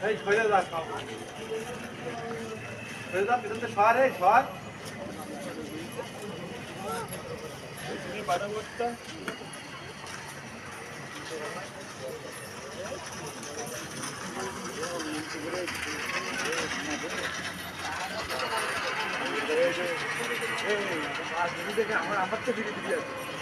এই সরে যা সরে যা পিছন থেকে সর এই সর বাটা করতে আমার তো ফিরে দিবি আছে